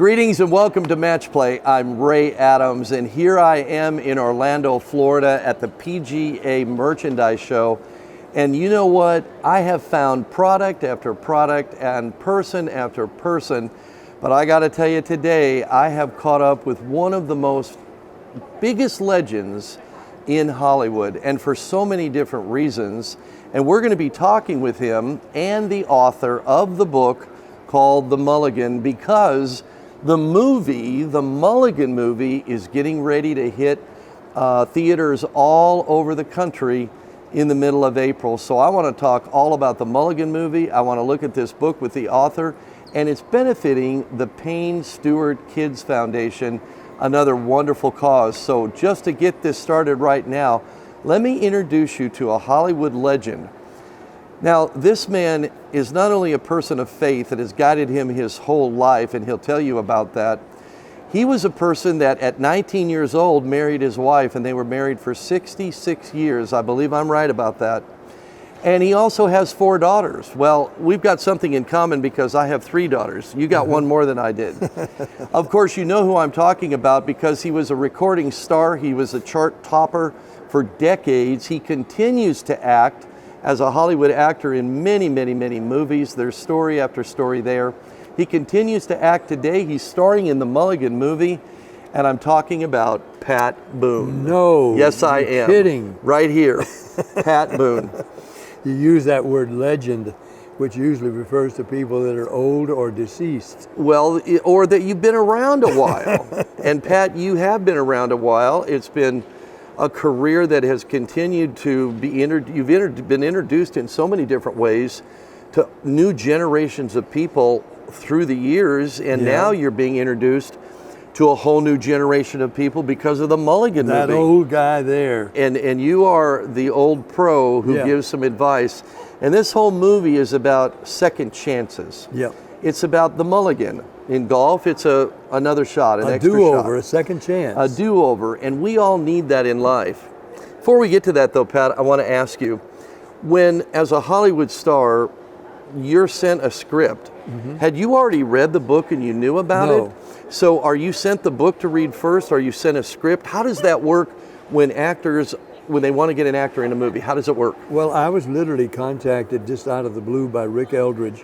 Greetings and welcome to Match Play. I'm Ray Adams, and here I am in Orlando, Florida at the PGA Merchandise Show. And you know what? I have found product after product and person after person, but I gotta tell you today, I have caught up with one of the most biggest legends in Hollywood, and for so many different reasons. And we're gonna be talking with him and the author of the book called The Mulligan, because the movie, the Mulligan movie, is getting ready to hit theaters all over the country in the middle of April. So I want to talk all about the Mulligan movie. I want to look at this book with the author, and it's benefiting the Payne Stewart Kids Foundation, another wonderful cause. So just to get this started right now, let me introduce you to a Hollywood legend. Now, this man is not only a person of faith that has guided him his whole life, and he'll tell you about that. He was a person that at 19 years old married his wife, and they were married for 66 years. I believe I'm right about that. And he also has 4 daughters. Well, we've got something in common because I have 3 daughters. You got one more than I did. Of course, you know who I'm talking about because he was a recording star. He was a chart topper for decades. He continues to act as a Hollywood actor in many, many, many movies. There's story after story there. He continues to act today. He's starring in the Mulligan movie, and I'm talking about Pat Boone. No. Yes, I am. Kidding. Right here, Pat Boone. You use that word legend, which usually refers to people that are old or deceased. Well, or that you've been around a while. And Pat, you have been around a while. It's been a career that has continued to be been introduced in so many different ways to new generations of people through the years, and now you're being introduced to a whole new generation of people because of the Mulligan movie. That old guy there. And you are the old pro who gives some advice. And this whole movie is about second chances. Yep. It's about the Mulligan. In golf, it's another shot, an extra shot. A do-over, a second chance. A do-over, and we all need that in life. Before we get to that though, Pat, I want to ask you, when as a Hollywood star, you're sent a script, had you already read the book and you knew about it? So are you sent the book to read first, or are you sent a script? How does that work when they want to get an actor in a movie? How does it work? Well, I was literally contacted just out of the blue by Rick Eldridge,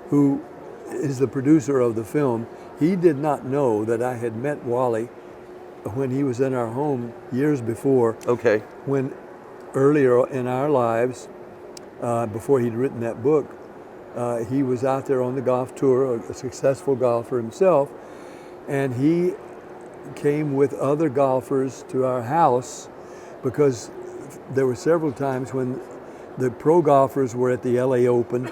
who is the producer of the film. He did not know that I had met Wally when he was in our home years before. Okay. When earlier in our lives, before he'd written that book, he was out there on the golf tour, a successful golfer himself, and he came with other golfers to our house because there were several times when the pro golfers were at the LA Open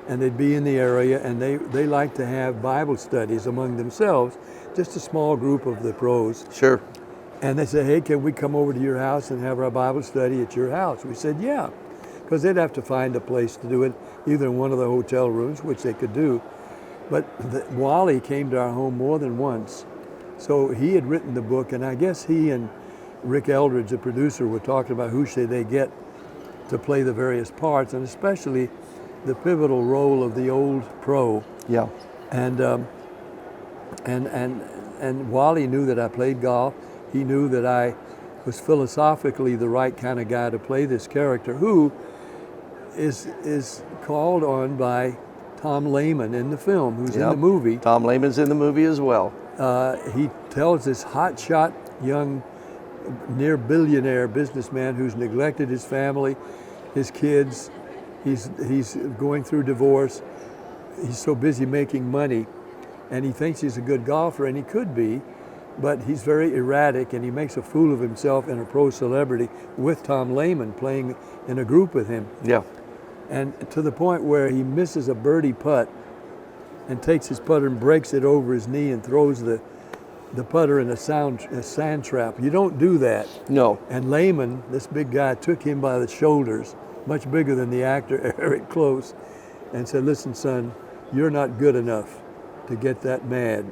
and they'd be in the area, and they like to have Bible studies among themselves, just a small group of the pros. Sure. And they said, hey, can we come over to your house and have our Bible study at your house? We said, yeah, because they'd have to find a place to do it, either in one of the hotel rooms, which they could do. But Wally came to our home more than once. So he had written the book, and I guess he and Rick Eldridge, the producer, were talking about who should they get to play the various parts, and especially the pivotal role of the old pro. Yeah. And Wally knew that I played golf. He knew that I was philosophically the right kind of guy to play this character, who is called on by Tom Lehman in the film, who's in the movie. Tom Lehman's in the movie as well. He tells this hotshot young near billionaire businessman who's neglected his family, his kids. He's going through divorce. He's so busy making money, and he thinks he's a good golfer, and he could be, but he's very erratic, and he makes a fool of himself in a pro celebrity with Tom Lehman playing in a group with him. Yeah. And to the point where he misses a birdie putt and takes his putter and breaks it over his knee and throws the putter in a sand trap. You don't do that. No. And Lehman, this big guy, took him by the shoulders, much bigger than the actor Eric Close, and said, listen, son, you're not good enough to get that mad.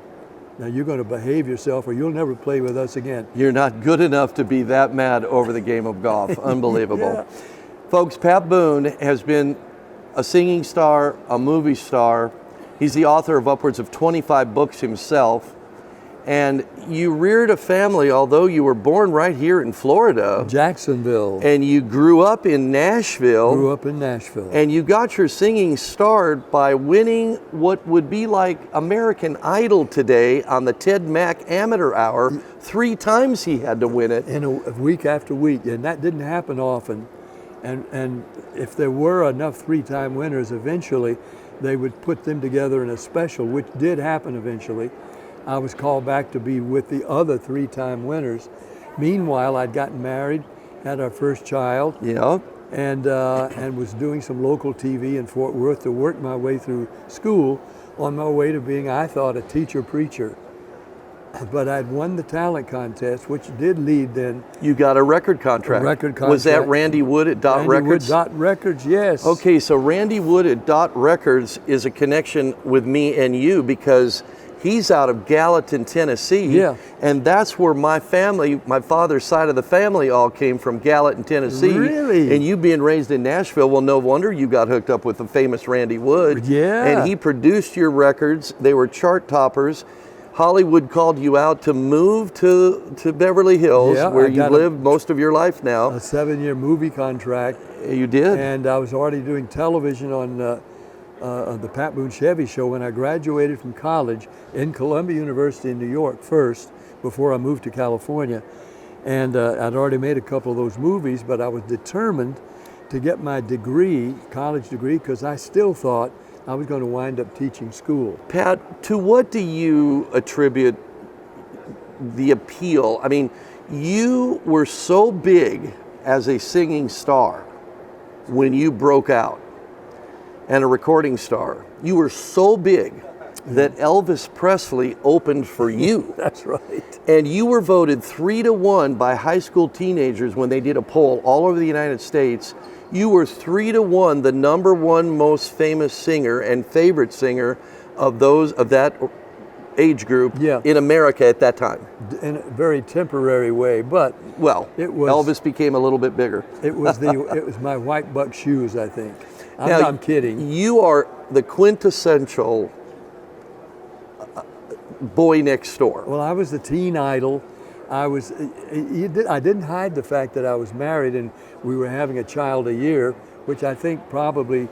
Now you're going to behave yourself or you'll never play with us again. You're not good enough to be that mad over the game of golf. Unbelievable. Yeah. Folks, Pat Boone has been a singing star, a movie star, He's the author of upwards of 25 books himself. And you reared a family, although you were born right here in Florida. Jacksonville. And you grew up in Nashville. Grew up in Nashville. And you got your singing start by winning what would be like American Idol today on the Ted Mack Amateur Hour. 3 times he had to win it. In a week after week, and that didn't happen often. And if there were enough 3-time winners, eventually they would put them together in a special, which did happen eventually. I was called back to be with the other 3-time winners. Meanwhile, I'd gotten married, had our first child, Yeah. and was doing some local TV in Fort Worth to work my way through school on my way to being, I thought, a teacher-preacher. But I'd won the talent contest, which did lead then. You got a record contract. A record contract. Was that Randy Wood at Dot Records? Randy Wood, Dot Records, yes. Okay, so Randy Wood at Dot Records is a connection with me and you because he's out of Gallatin, Tennessee. Yeah. And that's where my family, my father's side of the family all came from, Gallatin, Tennessee. Really? And you being raised in Nashville, well, no wonder you got hooked up with the famous Randy Wood. Yeah. And he produced your records. They were chart toppers. Hollywood called you out to move to Beverly Hills, Yeah, where I you got lived most of your life now. A 7-year movie contract. You did? And I was already doing television on the Pat Boone Chevy show when I graduated from college in Columbia University in New York first, before I moved to California. And I'd already made a couple of those movies, but I was determined to get my degree, college degree, because I still thought I was going to wind up teaching school. Pat, to what do you attribute the appeal? I mean, you were so big as a singing star when you broke out, and a recording star. You were so big that Elvis Presley opened for you. That's right. And you were voted 3-1 by high school teenagers when they did a poll all over the United States. You were 3-1 the #1 most famous singer and favorite singer of that age group in America at that time. In a very temporary way, but well, it was, Elvis became a little bit bigger. It was my white buck shoes, I think. I'm kidding. You are the quintessential boy next door. Well, I was the teen idol. I didn't hide the fact that I was married and we were having a child a year, which I think probably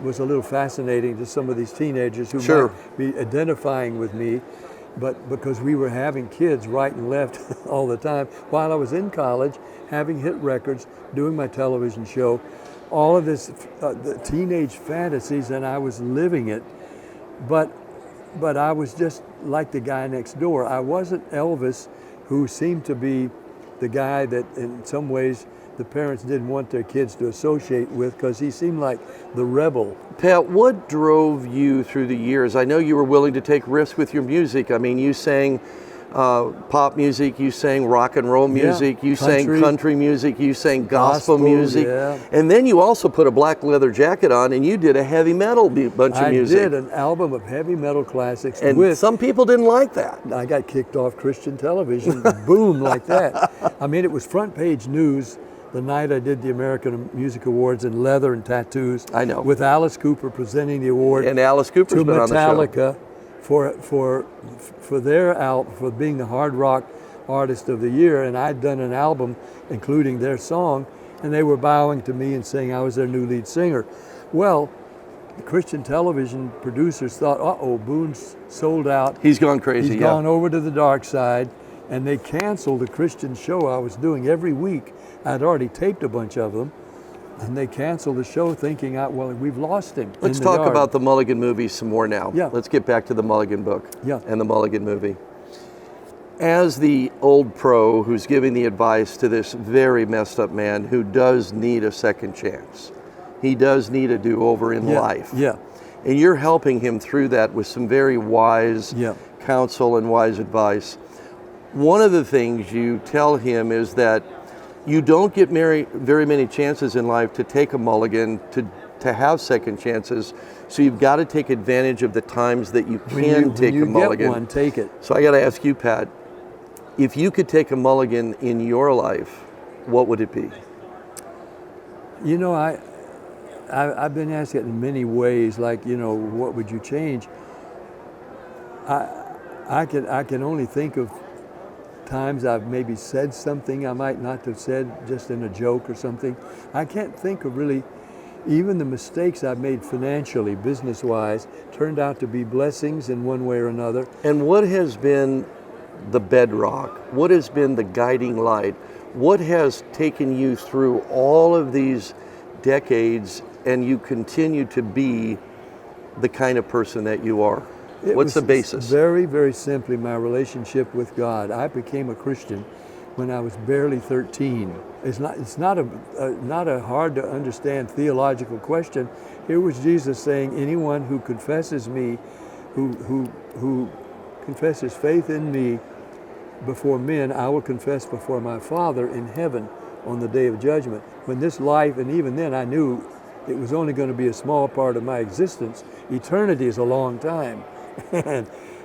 was a little fascinating to some of these teenagers who might be identifying with me. But because we were having kids right and left all the time while I was in college, having hit records, doing my television show, all of this, the teenage fantasies, and I was living it. But I was just like the guy next door. I wasn't Elvis, who seemed to be the guy that in some ways the parents didn't want their kids to associate with, because he seemed like the rebel. Pat, what drove you through the years? I know you were willing to take risks with your music. I mean, you sang pop music, you sang rock and roll music, you sang country music, you sang gospel music, and then you also put a black leather jacket on and you did a heavy metal bunch of music. I did an album of heavy metal classics. And some people didn't like that. I got kicked off Christian television, boom, like that. I mean, it was front page news the night I did the American Music Awards in leather and tattoos. I know. With Alice Cooper presenting the award. And Alice Cooper's to been on the show. Metallica for being the hard rock artist of the year, and I'd done an album including their song, and they were bowing to me and saying I was their new lead singer. Well, the Christian television producers thought, Boone's sold out. He's gone crazy. He's gone over to the dark side, and they canceled the Christian show I was doing every week. I'd already taped a bunch of them. And they canceled the show thinking, we've lost him. Let's talk about the Mulligan movie some more now. Yeah. Let's get back to the Mulligan book and the Mulligan movie. As the old pro who's giving the advice to this very messed up man who does need a second chance, he does need a do-over in life. Yeah. And you're helping him through that with some very wise counsel and wise advice. One of the things you tell him is that you don't get very many chances in life to take a mulligan, to have second chances. So you've got to take advantage of the times that you can take a mulligan. When you get one, take it. So I got to ask you, Pat, if you could take a mulligan in your life, what would it be? You know, I've been asked it in many ways, like, what would you change? I can only think of times I've maybe said something I might not have said just in a joke or something. I can't think of really, even the mistakes I've made financially, business-wise, turned out to be blessings in one way or another. And what has been the bedrock? What has been the guiding light? What has taken you through all of these decades and you continue to be the kind of person that you are? What's the basis? Very, very simply, my relationship with God. I became a Christian when I was barely 13. It's not a hard to understand theological question. Here was Jesus saying, anyone who confesses me, who confesses faith in me before men, I will confess before my Father in heaven on the day of judgment. When this life, and even then I knew it was only going to be a small part of my existence. Eternity is a long time.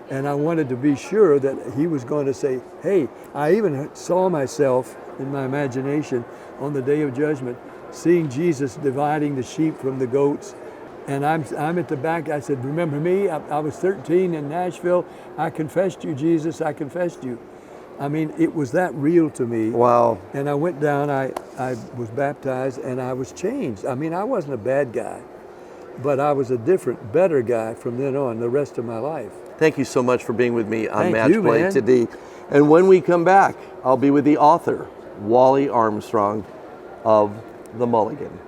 And I wanted to be sure that he was going to say, hey, I even saw myself in my imagination on the day of judgment, seeing Jesus dividing the sheep from the goats. And I'm at the back. I said, remember me? I was 13 in Nashville. I confessed you, Jesus. I confessed you. I mean, it was that real to me. Wow. And I went down, I was baptized, and I was changed. I mean, I wasn't a bad guy, but I was a different, better guy from then on the rest of my life. Thank you so much for being with me on Thank Match you, Play man. today. And when we come back, I'll be with the author, Wally Armstrong of The Mulligan.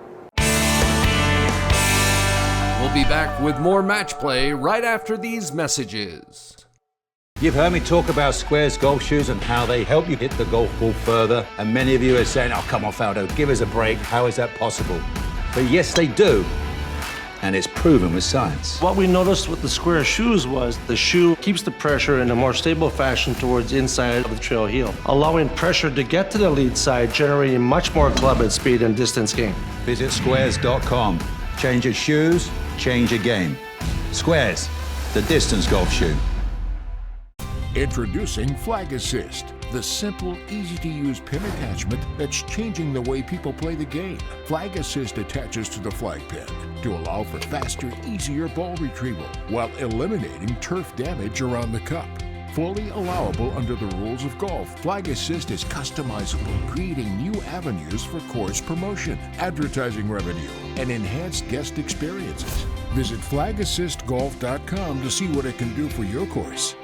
We'll be back with more Match Play right after these messages. You've heard me talk about Squares golf shoes and how they help you hit the golf ball further. And many of you are saying, oh, come on, Faldo, give us a break. How is that possible? But yes, they do. And it's proven with science. What we noticed with the Square shoes was the shoe keeps the pressure in a more stable fashion towards inside of the trail heel, allowing pressure to get to the lead side, generating much more club head speed and distance gain. Visit squares.com. Change your shoes, change your game. Squares, the distance golf shoe. Introducing Flag Assist, the simple, easy-to-use pin attachment that's changing the way people play the game. Flag Assist attaches to the flag pin to allow for faster, easier ball retrieval while eliminating turf damage around the cup. Fully allowable under the rules of golf, Flag Assist is customizable, creating new avenues for course promotion, advertising revenue, and enhanced guest experiences. Visit flagassistgolf.com to see what it can do for your course.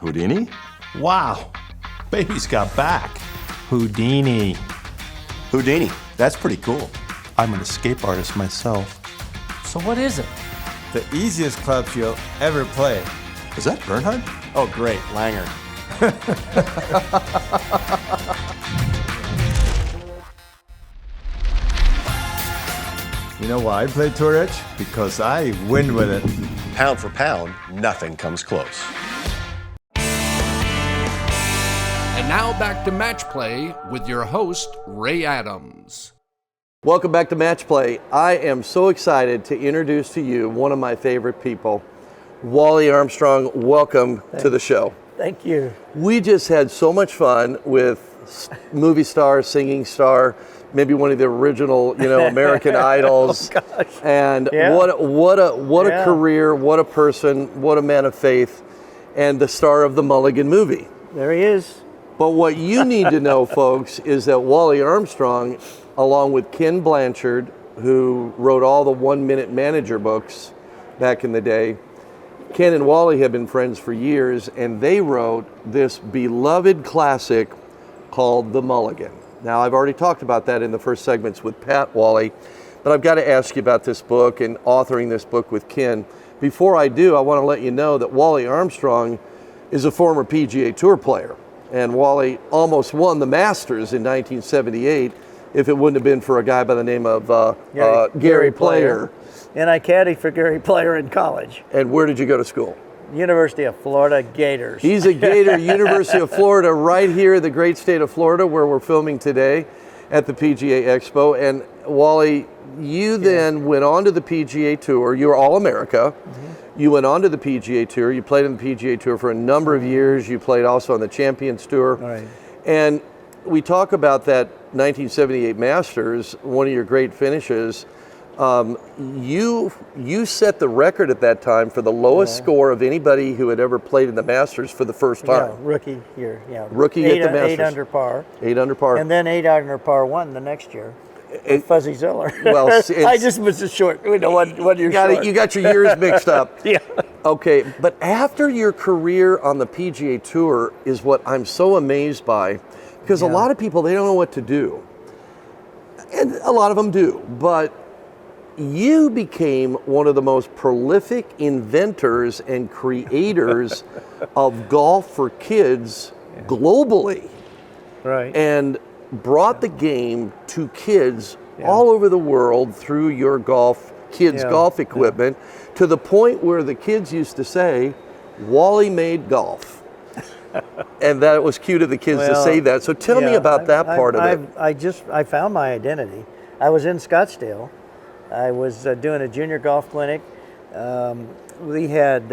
Houdini? Wow, baby's got back. Houdini. Houdini, that's pretty cool. I'm an escape artist myself. So what is it? The easiest clubs you'll ever play. Is that Bernhard? Oh, great, Langer. You know why I play Tour Edge? Because I win with it. Pound for pound, nothing comes close. And now back to Match Play with your host, Ray Adams. Welcome back to Match Play. I am so excited to introduce to you one of my favorite people, Wally Armstrong. Welcome to the show. Thank you. We just had so much fun with movie star, singing star, maybe one of the original, American Idols. Oh, gosh. And Yeah. what a career, what a person, what a man of faith, and the star of the Mulligan movie. There he is. But what you need to know, folks, is that Wally Armstrong, along with Ken Blanchard, who wrote all the 1 Minute Manager books back in the day, Ken and Wally have been friends for years, and they wrote this beloved classic called The Mulligan. Now, I've already talked about that in the first segments with Pat, Wally, but I've got to ask you about this book and authoring this book with Ken. Before I do, I want to let you know that Wally Armstrong is a former PGA Tour player, and Wally almost won the Masters in 1978 if it wouldn't have been for a guy by the name of Gary Player. And I caddied for Gary Player in college. And where did you go to school? University of Florida Gators. He's a Gator, University of Florida, right here in the great state of Florida, where we're filming today at the PGA Expo. And Wally, you then went on to the PGA Tour. You were All-America. You went on to the PGA Tour. You played in the PGA Tour for a number of years. You played also on the Champions Tour. Right. And we talk about that 1978 Masters, one of your great finishes. You set the record at that time for the lowest score of anybody who had ever played in the Masters for the first time. Yeah, rookie year. Yeah, Rookie at the Masters. 8 under par. 8 under par. And then 8 under par 1 the next year. Fuzzy Ziller. Well, I just was a short. You know what you're short. You got your years mixed up. Yeah. Okay, but after your career on the PGA Tour is what I'm so amazed by, because a lot of people, they don't know what to do. And a lot of them do, but you became one of the most prolific inventors and creators of golf for kids globally. Right. And brought the game to kids all over the world through your kids' golf equipment, to the point where the kids used to say, Wally made golf. And that was cute of the kids to say that. So tell me about that part of it. I found my identity. I was in Scottsdale. I was doing a junior golf clinic. We had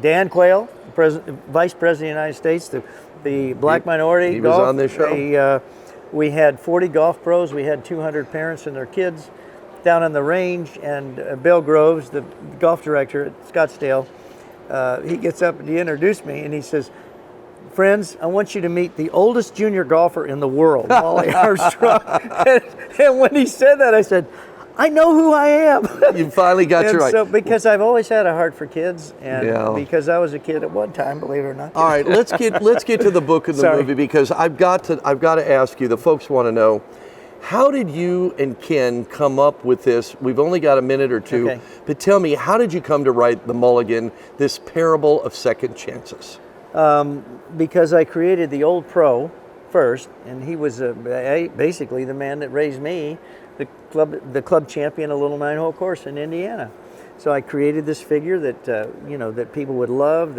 Dan Quayle, Vice President of the United States, the black minority. He golf. was on this show. We had 40 golf pros. We had 200 parents and their kids down on the range. And Bill Groves, the golf director at Scottsdale, he gets up and he introduced me and he says, friends, I want you to meet the oldest junior golfer in the world, Wally Armstrong. and when he said that, I said, I know who I am. You finally got your right. So, because I've always had a heart for kids, and because I was a kid at one time, believe it or not. All right, let's get to the book and the movie, because I've got to ask you. The folks want to know, how did you and Ken come up with this? We've only got a minute or two, but tell me, how did you come to write the Mulligan, this parable of second chances? Because I created the Old Pro first, and he was basically the man that raised me, the club champion, a little 9-hole course in Indiana. So I created this figure that that people would love.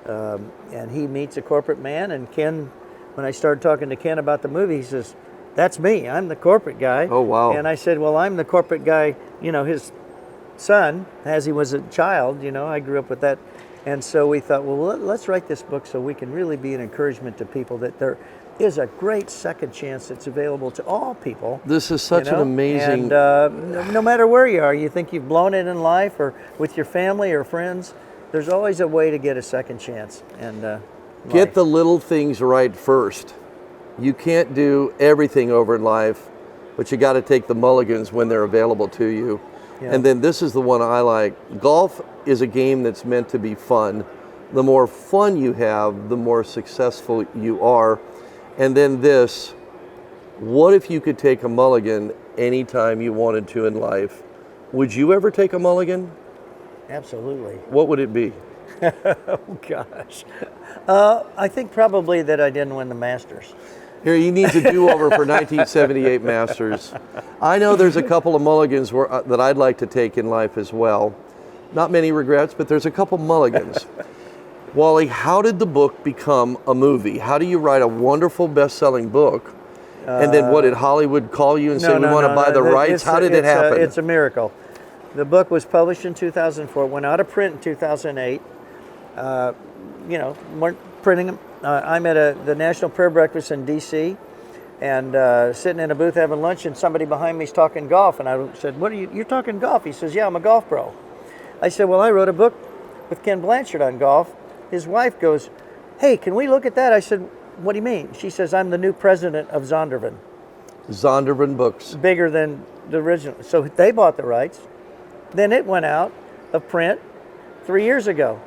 And he meets a corporate man. And Ken, when I started talking to Ken about the movie, he says, "That's me. I'm the corporate guy." Oh wow! And I said, "Well, I'm the corporate guy. His son, as he was a child. I grew up with that." And so we thought, well, let's write this book so we can really be an encouragement to people that there is a great second chance that's available to all people. This is such an amazing... And no matter where you are, you think you've blown it in life or with your family or friends, there's always a way to get a second chance. And get the little things right first. You can't do everything over in life, but you got to take the mulligans when they're available to you. Yeah. And then this is the one I like. Golf is a game that's meant to be fun. The more fun you have, the more successful you are. And then this, what if you could take a mulligan anytime you wanted to in life? Would you ever take a mulligan? Absolutely. What would it be? Oh, gosh. I think probably that I didn't win the Masters. Here, he needs a do-over for 1978 Masters. I know there's a couple of mulligans that I'd like to take in life as well. Not many regrets, but there's a couple mulligans. Wally, how did the book become a movie? How do you write a wonderful best-selling book, and then what, did Hollywood call you and say, we want to buy the rights? How did it happen? It's a miracle. The book was published in 2004, went out of print in 2008. Weren't printing them. I'm at the National Prayer Breakfast in D.C., and sitting in a booth having lunch, and somebody behind me's talking golf, and I said, "What are you're talking golf?" He says, "Yeah, I'm a golf pro." I said, "Well, I wrote a book with Ken Blanchard on golf." His wife goes, "Hey, can we look at that?" I said, "What do you mean?" She says, "I'm the new president of Zondervan." Zondervan Books. Bigger than the original. So they bought the rights. Then it went out of print 3 years ago.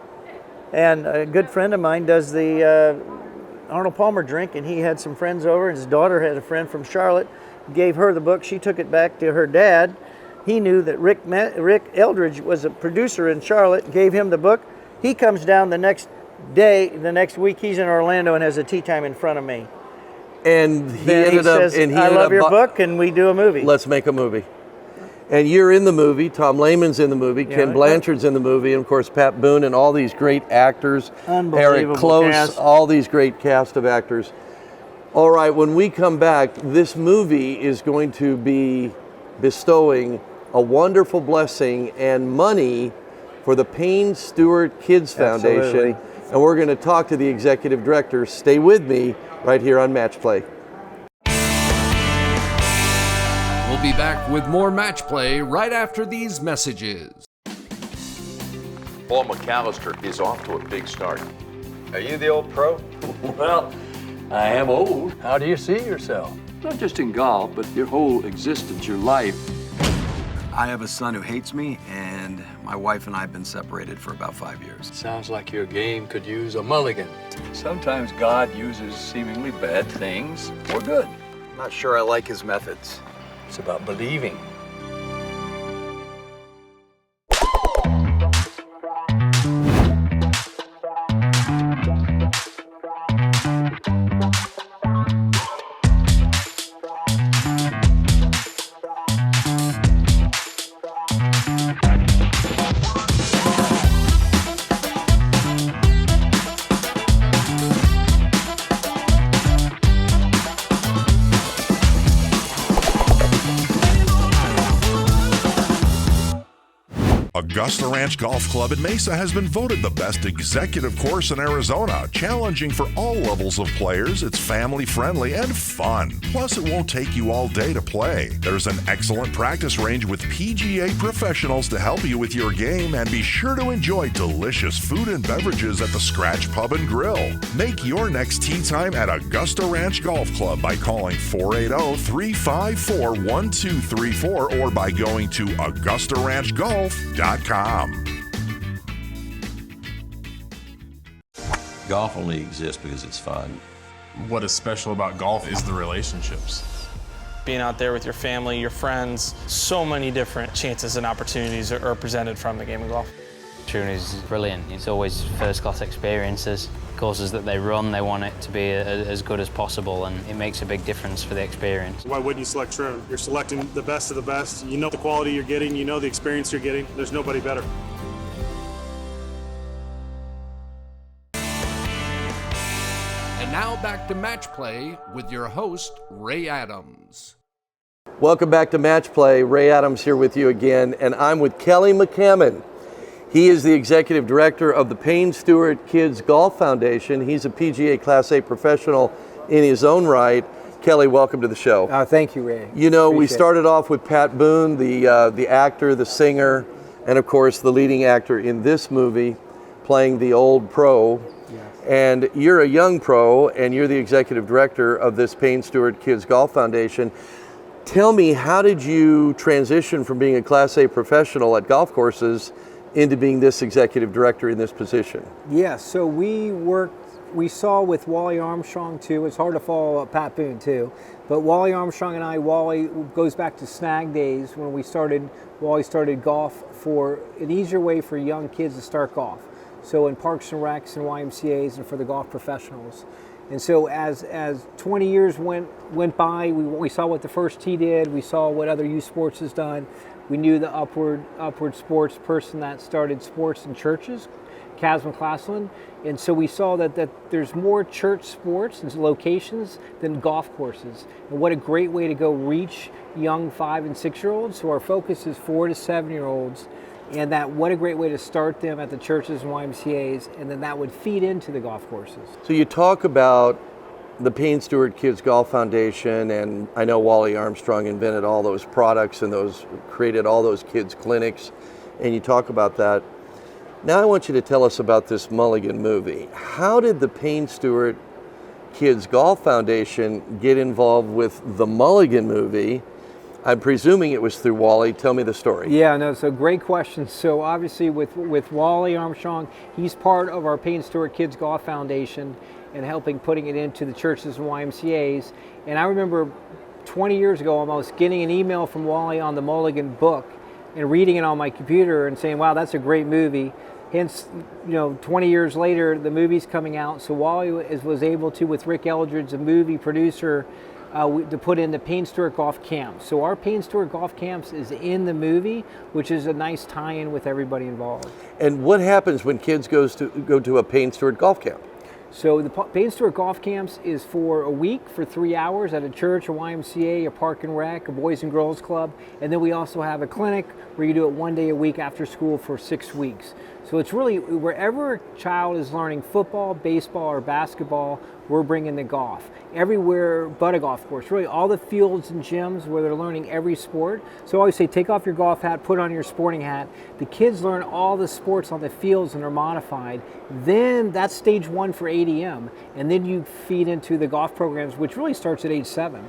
And a good friend of mine does the Arnold Palmer drink, and he had some friends over, and his daughter had a friend from Charlotte, gave her the book. She took it back to her dad. He knew that Rick Eldridge was a producer in Charlotte, gave him the book. He comes down the next day, the next week, he's in Orlando and has a tea time in front of me. And he ended up, I love your book, and we do a movie. Let's make a movie. And you're in the movie. Tom Lehman's in the movie. Yeah, Ken Blanchard's in the movie. And of course, Pat Boone and all these great actors. Unbelievable Eric Close, cast. all these great cast of actors. All right, when we come back, this movie is going to be bestowing a wonderful blessing and money for the Payne Stewart Kids Foundation. Absolutely. And we're going to talk to the executive director. Stay with me right here on Match Play. We'll be back with more Match Play right after these messages. Paul McAllister is off to a big start. Are you the old pro? Well, I am old. How do you see yourself? Not just in golf, but your whole existence, your life. I have a son who hates me, and my wife and I have been separated for about 5 years. Sounds like your game could use a mulligan. Sometimes God uses seemingly bad things for good. I'm not sure I like his methods. It's about believing. Augusta Ranch Golf Club in Mesa has been voted the best executive course in Arizona, challenging for all levels of players. It's family friendly and fun. Plus, it won't take you all day to play. There's an excellent practice range with PGA professionals to help you with your game, and be sure to enjoy delicious food and beverages at the Scratch Pub and Grill. Make your next tee time at Augusta Ranch Golf Club by calling 480-354-1234 or by going to AugustaRanchGolf.com. Golf only exists because it's fun. What is special about golf is the relationships. Being out there with your family, your friends, so many different chances and opportunities are presented from the game of golf. Opportunities is brilliant. It's always first-class experiences. Courses that they run, they want it to be as good as possible, and it makes a big difference for the experience. Why wouldn't you select Troon? You're selecting the best of the best. You know the quality you're getting, you know the experience you're getting. There's nobody better. And now back to Match Play with your host, Ray Adams. Welcome back to Match Play. Ray Adams here with you again, and I'm with Kelly McCammon. He is the executive director of the Payne Stewart Kids Golf Foundation. He's a PGA Class A professional in his own right. Kelly, welcome to the show. Thank you, Ray. You know, we Appreciate started off with Pat Boone, the actor, the singer, and of course the leading actor in this movie, playing the old pro. Yes. And you're a young pro, and you're the executive director of this Payne Stewart Kids Golf Foundation. Tell me, how did you transition from being a Class A professional at golf courses into being this executive director in this position? Yeah, so we saw with Wally Armstrong too. It's hard to follow Pat Boone too, but Wally Armstrong and Wally goes back to Snag days when Wally started golf for an easier way for young kids to start golf. So in parks and recs and YMCAs and for the golf professionals. And so as 20 years went by, we saw what the first tee did, we saw what other youth sports has done. We knew the upward sports person that started sports in churches, Kaz McClaslin, and so we saw that there's more church sports and locations than golf courses. And what a great way to go reach young 5 and 6 year olds. So our focus is 4 to 7 year olds, and what a great way to start them at the churches and YMCAs, and then that would feed into the golf courses. So you talk about the Payne Stewart Kids Golf Foundation, and I know Wally Armstrong invented all those products and created all those kids clinics, and you talk about that. Now I want you to tell us about this Mulligan movie. How did the Payne Stewart Kids Golf Foundation get involved with the Mulligan movie? I'm presuming it was through Wally. Tell me the story. Yeah, no, so great question. So obviously with Wally Armstrong, he's part of our Payne Stewart Kids Golf Foundation and helping putting it into the churches and YMCAs. And I remember 20 years ago almost getting an email from Wally on the Mulligan book and reading it on my computer and saying, wow, that's a great movie. Hence, 20 years later, the movie's coming out. So Wally was able to, with Rick Eldridge, a movie producer, to put in the Payne Stewart Golf Camps. So our Payne Stewart Golf Camps is in the movie, which is a nice tie-in with everybody involved. And what happens when kids go to a Payne Stewart Golf Camp? So the Payne Stewart Golf Camps is for a week for 3 hours at a church, a YMCA, a park and rec, a boys and girls club, and then we also have a clinic where you do it 1 day a week after school for 6 weeks. So it's really wherever a child is learning football, baseball, or basketball, we're bringing the golf. Everywhere but a golf course, really all the fields and gyms where they're learning every sport. So I always say, take off your golf hat, put on your sporting hat. The kids learn all the sports on the fields and are modified. Then that's stage 1 for ADM, and then you feed into the golf programs, which really starts at age 7.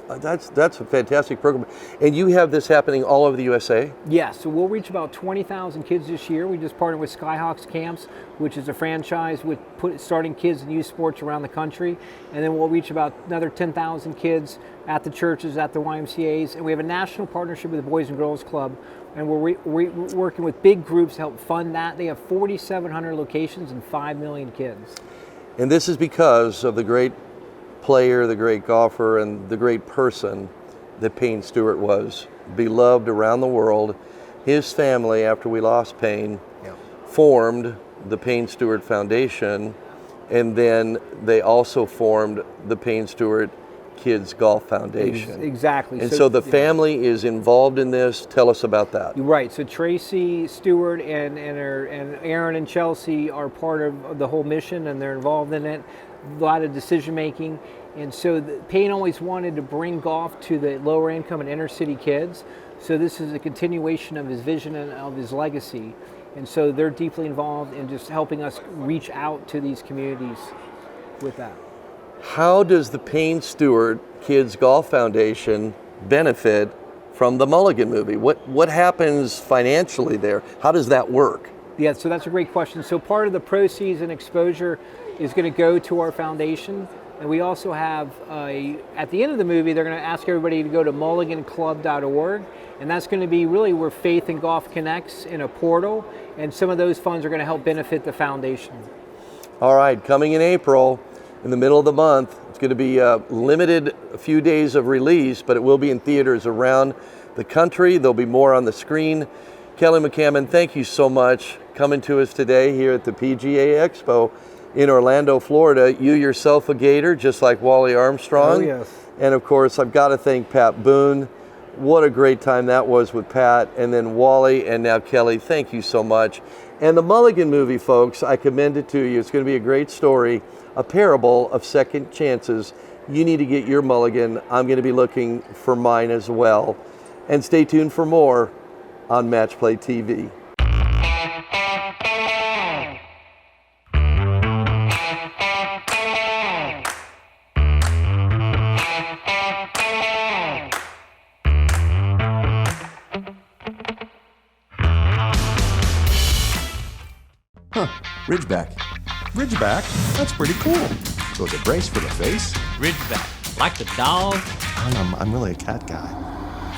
That's a fantastic program. And you have this happening all over the USA? Yes, so we'll reach about 20,000 kids this year. We just partnered with Skyhawks Camps, which is a franchise with starting kids in youth sports around the country. And then we'll reach about another 10,000 kids at the churches, at the YMCAs. And we have a national partnership with the Boys and Girls Club. And we're working with big groups to help fund that. They have 4,700 locations and 5 million kids. And this is because of the great player, the great golfer, and the great person that Payne Stewart was, beloved around the world. His family, after we lost Paine, formed the Payne Stewart Foundation, and then they also formed the Payne Stewart Kids Golf Foundation. Exactly. And so the family is involved in this. Tell us about that. Right. So Tracy Stewart and Aaron and Chelsea are part of the whole mission, and they're involved in it. A lot of decision making, and so Payne always wanted to bring golf to the lower income and inner city kids. So this is a continuation of his vision and of his legacy, and so they're deeply involved in just helping us reach out to these communities with that. How does the Payne Stewart Kids Golf Foundation benefit from the Mulligan movie? What happens financially there? How does that work? Yeah, so that's a great question. So part of the proceeds and exposure is going to go to our foundation. And we also have, at the end of the movie, they're going to ask everybody to go to mulliganclub.org. And that's going to be really where faith and golf connects in a portal. And some of those funds are going to help benefit the foundation. All right, coming in April, in the middle of the month, it's going to be limited a few days of release, but it will be in theaters around the country. There'll be more on the screen. Kelly McCammon, thank you so much coming to us today here at the PGA Expo in Orlando, Florida. You yourself a Gator, just like Wally Armstrong. Oh, yes. And of course, I've got to thank Pat Boone. What a great time that was with Pat, and then Wally, and now Kelly. Thank you so much. And the Mulligan movie, folks, I commend it to you. It's going to be a great story, a parable of second chances. You need to get your Mulligan. I'm going to be looking for mine as well. And stay tuned for more on Match Play TV. Ridgeback. Ridgeback? That's pretty cool. So it's a brace for the face? Ridgeback. Like the dog? I'm really a cat guy.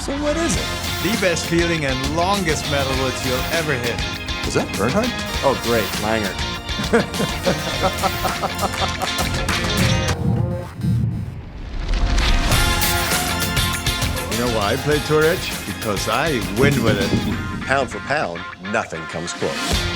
So what is it? The best fielding and longest metalwoods you'll ever hit. Was that Bernhardt? Oh, great. Langer. You know why I play Tour Edge? Because I win with it. Pound for pound, nothing comes close.